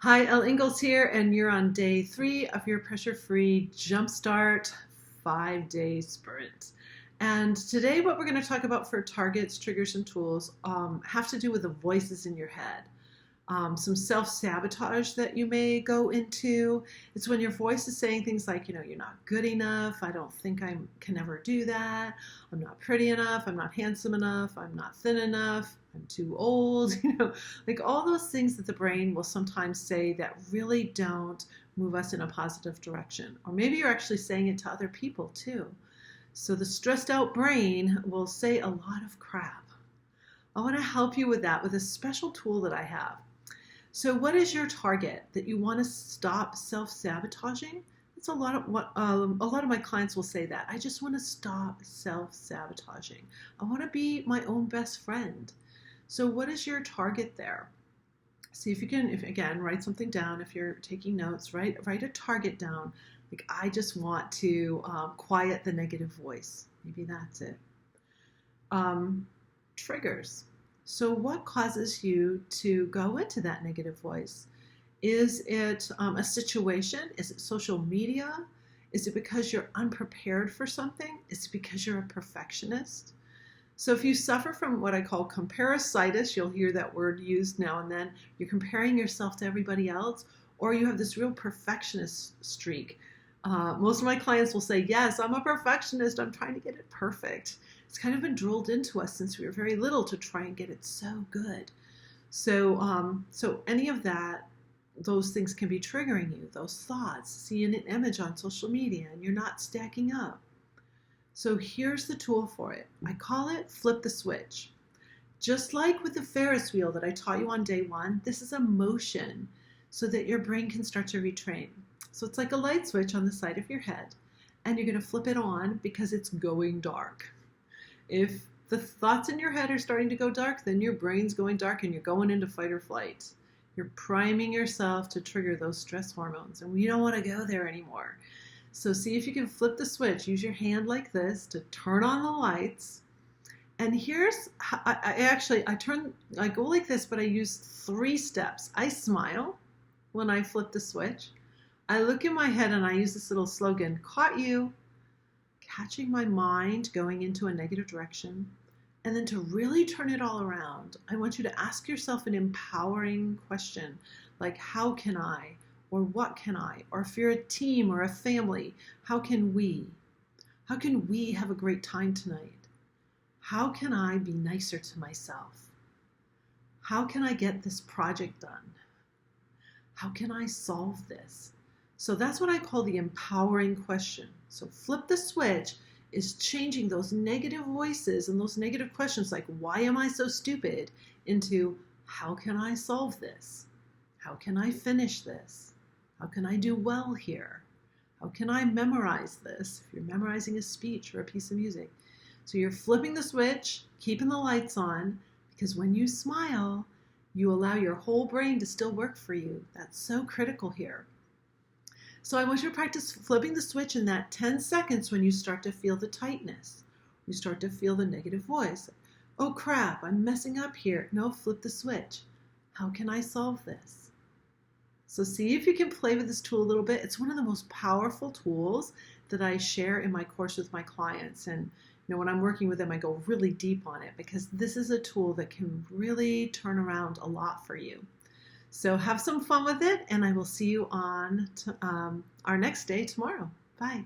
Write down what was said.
Hi, Elle Ingalls here, and you're on day 3 of your pressure-free Jumpstart 5-day sprint. And today, what we're going to talk about for targets, triggers, and tools have to do with the voices in your head. Some self-sabotage that you may go into. It's when your voice is saying things like, you're not good enough. I don't think I can ever do that. I'm not pretty enough. I'm not handsome enough. I'm not thin enough. I'm too old. Like all those things that the brain will sometimes say that really don't move us in a positive direction. Or maybe you're actually saying it to other people too. So the stressed out brain will say a lot of crap. I want to help you with that with a special tool that I have. So what is your target that you want to stop self-sabotaging? It's a lot of what a lot of my clients will say that. I just want to stop self-sabotaging. I want to be my own best friend. So what is your target there? See if you can, if again, write something down. If you're taking notes, write a target down. Like I just want to quiet the negative voice. Maybe that's it. Triggers. So what causes you to go into that negative voice? Is it a situation? Is it social media? Is it because you're unprepared for something? Is it because you're a perfectionist? So if you suffer from what I call comparisitis, you'll hear that word used now and then, you're comparing yourself to everybody else, or you have this real perfectionist streak. Most of my clients will say, yes, I'm a perfectionist. I'm trying to get it perfect. It's kind of been drilled into us since we were very little to try and get it so good. So any of that, those things can be triggering you, those thoughts, seeing an image on social media and you're not stacking up. So here's the tool for it. I call it flip the switch. Just like with the Ferris wheel that I taught you on day 1, this is a motion so that your brain can start to retrain. So it's like a light switch on the side of your head, and you're going to flip it on because it's going dark. If the thoughts in your head are starting to go dark, then your brain's going dark and you're going into fight or flight. You're priming yourself to trigger those stress hormones, and we don't want to go there anymore. So see if you can flip the switch. Use your hand like this to turn on the lights. And here's, I go like this, but I use 3 steps. I smile when I flip the switch. I look in my head and I use this little slogan, caught you, catching my mind going into a negative direction. And then to really turn it all around, I want you to ask yourself an empowering question, like how can I, or what can I, or if you're a team or a family, how can we have a great time tonight? How can I be nicer to myself? How can I get this project done? How can I solve this? So that's what I call the empowering question. So flip the switch is changing those negative voices and those negative questions like, why am I so stupid, into how can I solve this? How can I finish this? How can I do well here? How can I memorize this? If you're memorizing a speech or a piece of music. So you're flipping the switch, keeping the lights on, because when you smile, you allow your whole brain to still work for you. That's so critical here. So I want you to practice flipping the switch in that 10 seconds when you start to feel the tightness. You start to feel the negative voice. Oh crap, I'm messing up here. No, flip the switch. How can I solve this? So see if you can play with this tool a little bit. It's one of the most powerful tools that I share in my course with my clients. And when I'm working with them, I go really deep on it because this is a tool that can really turn around a lot for you. So have some fun with it, and I will see you on our next day tomorrow. Bye.